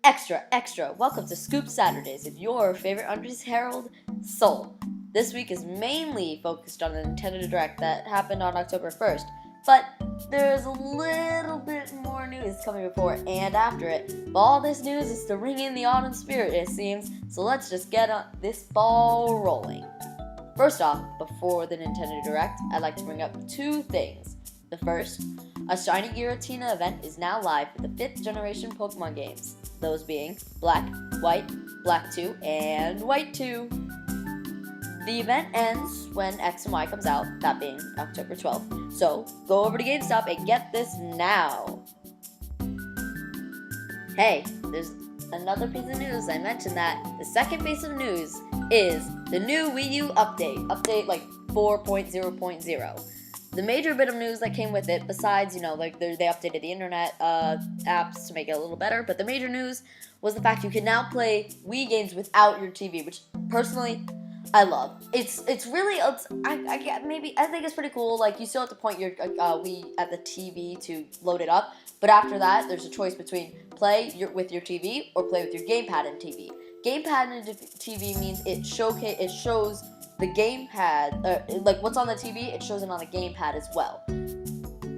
Extra, extra! Welcome to Scoop Saturdays with your favorite Andres Herald, Soul. This week is mainly focused on the Nintendo Direct that happened on October 1st, but there's a little bit more news coming before and after it. But all this news is to ring in the autumn spirit, it seems, so let's just get this ball rolling. First off, before the Nintendo Direct, I'd like to bring up two things. The first, a Shiny Giratina event is now live for the 5th generation Pokemon games, those being Black, White, Black 2, and White 2. The event ends when X and Y comes out, that being October 12th, so go over to GameStop and get this now. Hey, there's another piece of news. I mentioned that the second piece of news is the new Wii U update like 4.0.0. The major bit of news that came with it, besides, they updated the internet apps to make it a little better, but the major news was the fact you can now play Wii games without your TV, which personally I love. I think it's pretty cool. Like, you still have to point your Wii at the TV to load it up, but after that, there's a choice between play with your TV or play with your gamepad and TV. Gamepad and TV means it shows the gamepad, like what's on the TV, it shows it on the gamepad as well.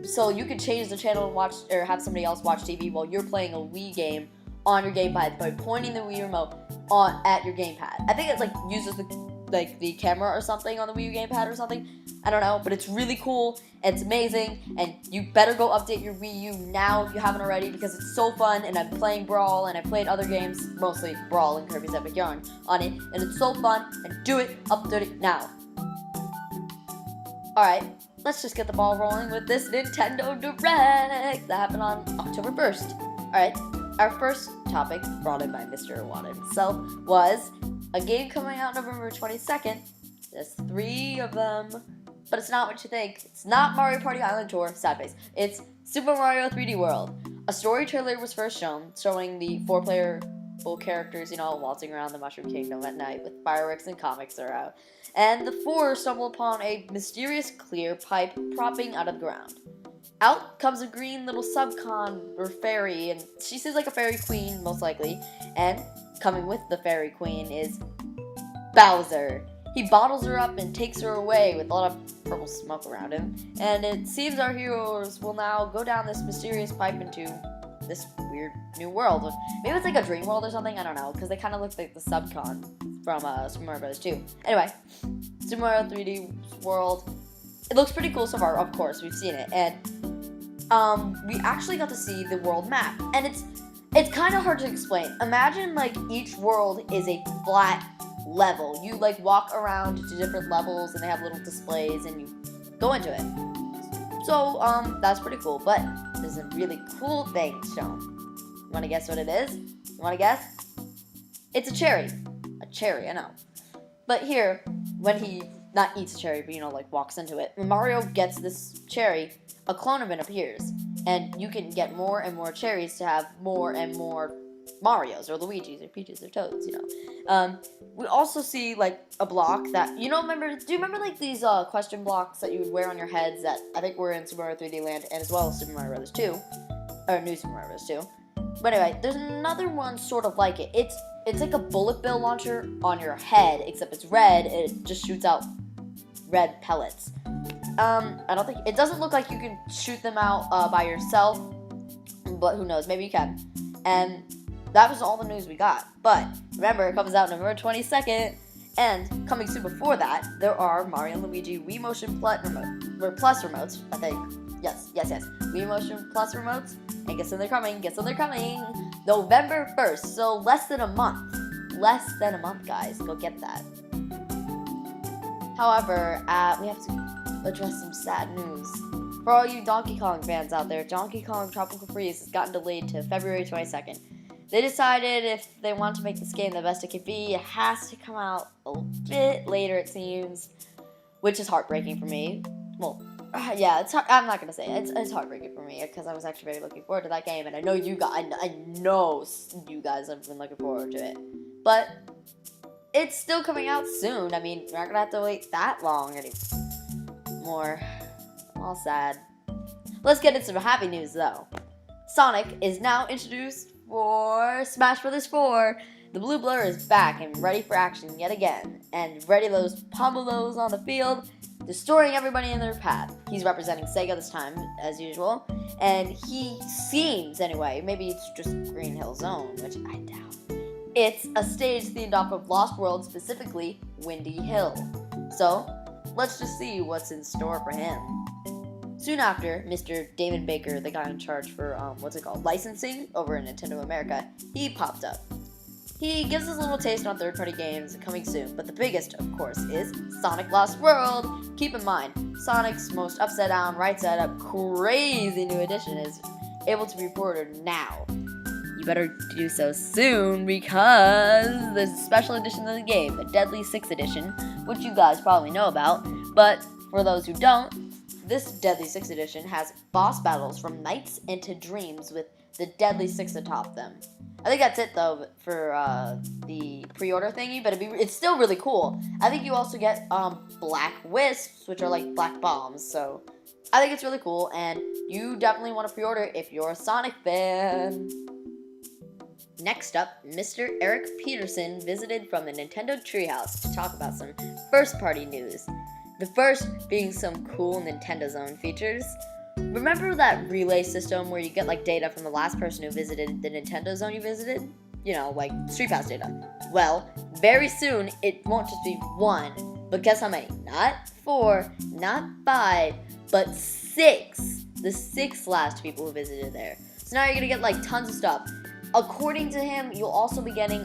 So you can change the channel and watch, or have somebody else watch TV while you're playing a Wii game on your gamepad by pointing the Wii remote at your gamepad. I think it uses the camera or something on the Wii U gamepad or something. I don't know, but it's really cool. It's amazing, and you better go update your Wii U now if you haven't already, because it's so fun. And I'm playing Brawl, and I played other games, mostly Brawl and Kirby's Epic Yarn on it, and it's so fun. And do it, update it now. Alright, let's just get the ball rolling with this Nintendo Direct that happened on October 1st. Alright, our first topic, brought in by Mr. Iwata himself, was a game coming out November 22nd. There's 3 of them, but it's not what you think. It's not Mario Party Island Tour, sad face. It's Super Mario 3D World. A story trailer was first shown, showing the 4-player characters, waltzing around the Mushroom Kingdom at night with fireworks and comics are out. And the 4 stumble upon a mysterious clear pipe propping out of the ground. Out comes a green little subcon or fairy, and she seems like a fairy queen, most likely. And coming with the fairy queen is Bowser. He bottles her up and takes her away with a lot of purple smoke around him. And it seems our heroes will now go down this mysterious pipe into this weird new world. Maybe it's like a dream world or something, I don't know, because they kind of look like the subcon from Super Mario Bros. 2. Anyway, Super Mario 3D World. It looks pretty cool so far, of course, we've seen it. And we actually got to see the world map. And it's kind of hard to explain. Imagine each world is a flat level. You walk around to different levels and they have little displays and you go into it. So that's pretty cool, but there's a really cool thing shown. You want to guess what it is? You want to guess? It's a cherry. A cherry, I know. But here, when he not eats a cherry, but walks into it, when Mario gets this cherry, a clone of it appears, and you can get more and more cherries to have more and more Marios, or Luigis, or Peaches, or Toads, We also see, a block that, do you remember, these question blocks that you would wear on your heads that I think were in Super Mario 3D Land, and as well as Super Mario Bros. 2, or New Super Mario Bros. 2. But anyway, there's another one sort of like it. It's like a bullet bill launcher on your head, except it's red, and it just shoots out red pellets. I don't think, it doesn't look like you can shoot them out by yourself, but who knows, maybe you can. And that was all the news we got. But remember, it comes out November 22nd, and coming soon before that, there are Mario and Luigi Wii Motion Plus remotes, I think. Yes. Wii Motion Plus remotes, and guess when they're coming? November 1st, so less than a month. Less than a month, guys. Go get that. However, we have to address some sad news. For all you Donkey Kong fans out there, Donkey Kong Tropical Freeze has gotten delayed to February 22nd. They decided if they want to make this game the best it can be, it has to come out a bit later, it seems, which is heartbreaking for me. Well, yeah, I'm not gonna say it. It's heartbreaking for me because I was actually very looking forward to that game, and I know you guys, have been looking forward to it. But it's still coming out soon. I mean, we're not gonna have to wait that long anymore. All sad. Let's get into some happy news, though. Sonic is now introduced for Smash Bros. 4. The blue blur is back and ready for action yet again, and ready to pummel those on the field, destroying everybody in their path. He's representing Sega this time, as usual, and he seems, anyway, maybe it's just Green Hill Zone, which I doubt. It's a stage themed off of Lost World, specifically Windy Hill. So, let's just see what's in store for him. Soon after, Mr. David Baker, the guy in charge for, licensing over in Nintendo America, he popped up. He gives us a little taste on third-party games coming soon, but the biggest, of course, is Sonic Lost World. Keep in mind, Sonic's most upside-down, right-side-up, crazy new edition is able to be pre-ordered now. You better do so soon, because there's a special edition of the game, the Deadly Six Edition, which you guys probably know about, but for those who don't, this Deadly Six Edition has boss battles from nights into dreams with the Deadly Six atop them. I think that's it, though, for the pre-order thingy, but it's still really cool. I think you also get black wisps, which are like black bombs, so I think it's really cool, and you definitely want to pre-order if you're a Sonic fan. Next up, Mr. Eric Peterson visited from the Nintendo Treehouse to talk about some first-party news. The first being some cool Nintendo Zone features. Remember that relay system where you get like data from the last person who visited the Nintendo Zone you visited? You know, like Street Pass data. Well, very soon it won't just be one, but guess how many? Not 4, not 5, but 6. The 6 last people who visited there. So now you're gonna get like tons of stuff. According to him, you'll also be getting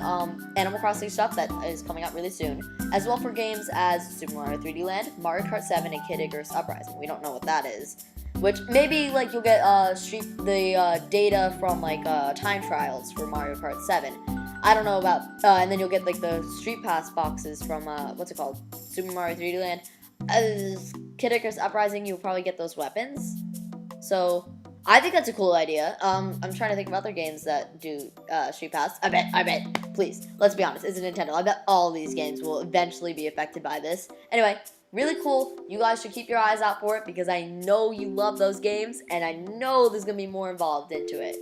Animal Crossing stuff that is coming out really soon, as well for games as Super Mario 3D Land, Mario Kart 7, and Kid Icarus Uprising. We don't know what that is. Which maybe like you'll get data from like time trials for Mario Kart 7. I don't know about and then you'll get like the Street Pass boxes from Super Mario 3D Land. Kid Icarus Uprising, you'll probably get those weapons. So I think that's a cool idea. I'm trying to think of other games that do Street Pass. I bet. Please, let's be honest. It's a Nintendo. I bet all these games will eventually be affected by this. Anyway, really cool. You guys should keep your eyes out for it because I know you love those games, and I know there's going to be more involved into it.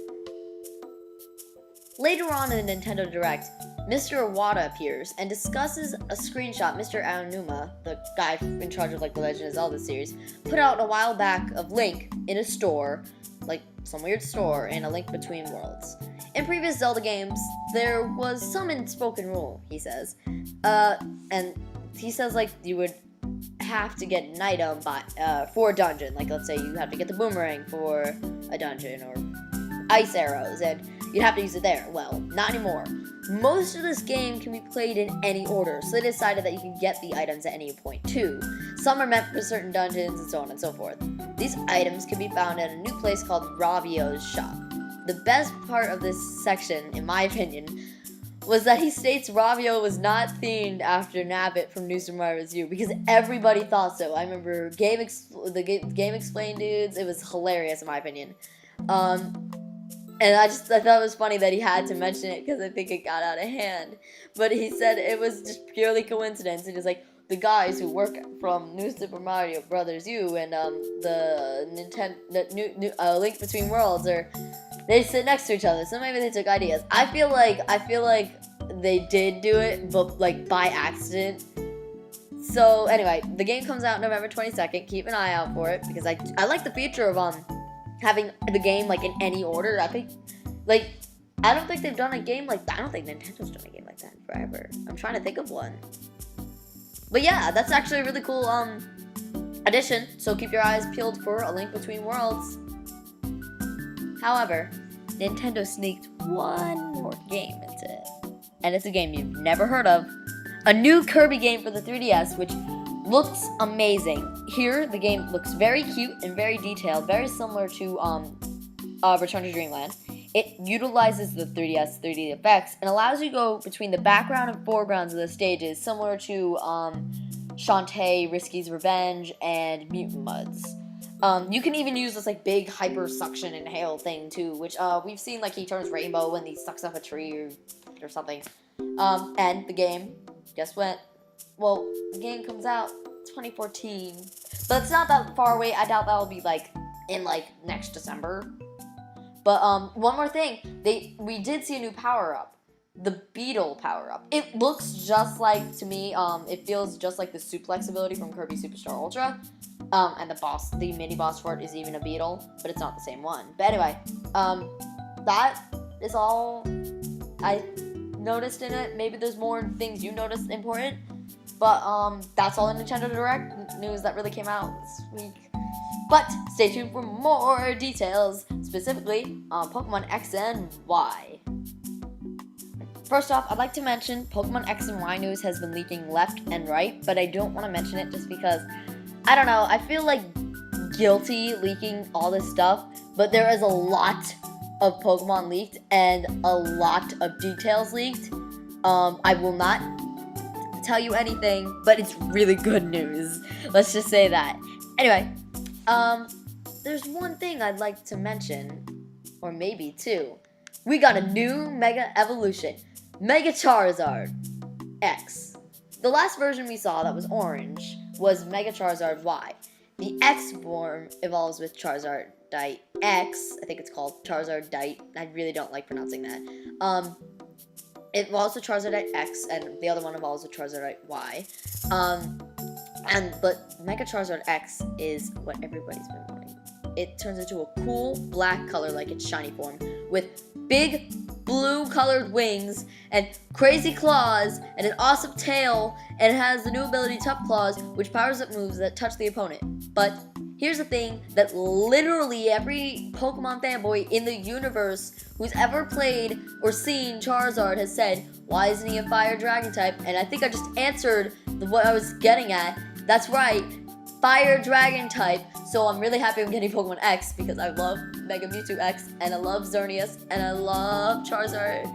Later on in the Nintendo Direct, Mr. Iwata appears and discusses a screenshot Mr. Aonuma, the guy in charge of like the Legend of Zelda series, put out a while back of Link in a store, like some weird store in A Link Between Worlds. In previous Zelda games, there was some unspoken rule, he says. And he says like you would have to get an item for a dungeon. Like let's say you have to get the boomerang for a dungeon or ice arrows and you'd have to use it there. Well, not anymore. Most of this game can be played in any order, so they decided that you can get the items at any point too. Some are meant for certain dungeons and so on and so forth. These items can be found at a new place called Ravio's shop. The best part of this section, in my opinion, was that he states Ravio was not themed after Nabbit from New Super Mario Bros. U because everybody thought so. I remember the Game Explain dudes. It was hilarious in my opinion. And I thought it was funny that he had to mention it because I think it got out of hand. But he said it was just purely coincidence. It was like the guys who work from New Super Mario Bros. U and the Link Between Worlds they sit next to each other, so maybe they took ideas. I feel like they did do it, but like by accident. So anyway, the game comes out November 22nd. Keep an eye out for it because I like the feature of having the game like in any order. I think I don't think they've done a game like that. I don't think Nintendo's done a game like that in forever. I'm trying to think of one. But yeah, that's actually a really cool addition. So keep your eyes peeled for A Link Between Worlds. However, Nintendo sneaked one more game into it. And it's a game you've never heard of. A new Kirby game for the 3DS, which looks amazing. Here, the game looks very cute and very detailed, very similar to Return to Dreamland. It utilizes the 3DS 3D effects and allows you to go between the background and foregrounds of the stages, similar to Shantae, Risky's Revenge, and Mutant Mudds. You can even use this like big hyper suction inhale thing too, which we've seen like he turns rainbow when he sucks up a tree or something. And the game, guess what? Well, the game comes out 2014, but it's not that far away. I doubt that'll be like in like next December. But one more thing, we did see a new power-up, the Beetle power-up. It looks just like, to me, it feels just like the suplex ability from Kirby Superstar Ultra. And the mini boss for it is even a Beetle, but it's not the same one. But anyway, that is all I noticed in it. Maybe there's more things you noticed important, but that's all the Nintendo Direct news that really came out this week. But stay tuned for more details, specifically on Pokemon X and Y. First off, I'd like to mention Pokemon X and Y news has been leaking left and right, but I don't want to mention it just because, I don't know, I feel like guilty leaking all this stuff, but there is a lot of Pokemon leaked and a lot of details leaked. I will not tell you anything, but it's really good news. Let's just say that. Anyway, there's one thing I'd like to mention, or maybe two. We got a new Mega Evolution, Mega Charizard X. The last version we saw that was orange was Mega Charizard Y. The X form evolves with Charizardite X. I think it's called Charizardite. I really don't like pronouncing that. It evolves with Charizardite X, and the other one evolves with Charizardite Y. But Mega Charizard X is what everybody's been wanting. It turns into a cool black color like its shiny form, with big blue colored wings and crazy claws and an awesome tail, and it has the new ability Tough Claws, which powers up moves that touch the opponent. But here's the thing that literally every Pokemon fanboy in the universe who's ever played or seen Charizard has said, why isn't he a fire dragon type? And I think I just answered what I was getting at. That's right, fire dragon type. So I'm really happy I'm getting Pokemon X because I love Mega Mewtwo X, and I love Xerneas, and I love Charizard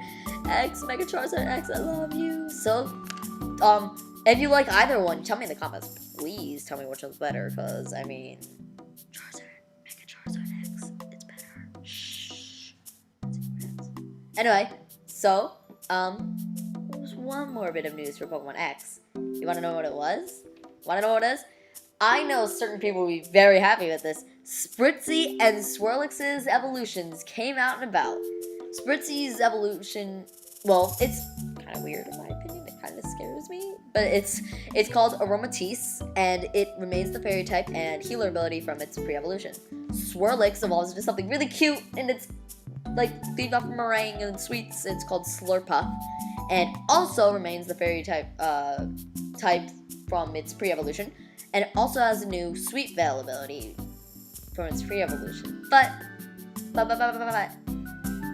X, Mega Charizard X, I love you. So, if you like either one, tell me in the comments. Please tell me which one's better, because, I mean, Charizard, Mega Charizard X, it's better. Shh. Anyway, so, there's one more bit of news for Pokemon X. You want to know what it was? Want to know what it is? I know certain people will be very happy with this. Spritzee and Swirlix's evolutions came out and about. Spritzee's evolution, well, it's kind of weird in my opinion. It kind of scares me. But it's called Aromatisse, and it remains the fairy type and healer ability from its pre-evolution. Swirlix evolves into something really cute, and it's like themed off meringue and sweets. It's called Slurpuff, and also remains the fairy type from its pre-evolution. And it also has a new Sweet Veil ability from its pre-evolution. But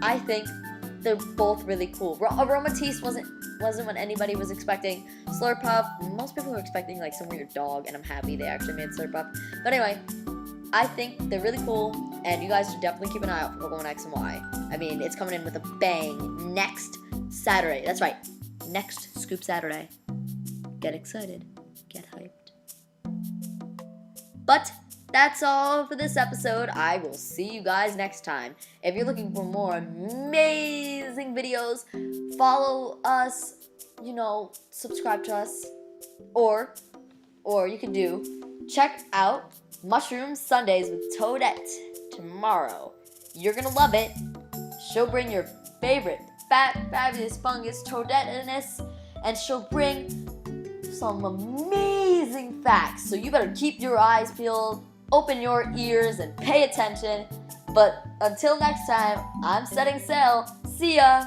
I think they're both really cool. Aromatisse wasn't what anybody was expecting. Slurpuff, most people were expecting like some weird dog, and I'm happy they actually made Slurpuff. But anyway, I think they're really cool, and you guys should definitely keep an eye out for Pokemon X and Y. I mean, it's coming in with a bang next Saturday. That's right, next Scoop Saturday. Get excited. Get hyped. But that's all for this episode. I will see you guys next time. If you're looking for more amazing videos, follow us, subscribe to us, or you can check out Mushroom Sundays with Toadette tomorrow. You're gonna love it. She'll bring your favorite fat, fabulous fungus Toadette-ness, and she'll bring some amazing facts. So you better keep your eyes peeled, open your ears, and pay attention. But until next time, I'm setting sail. See ya!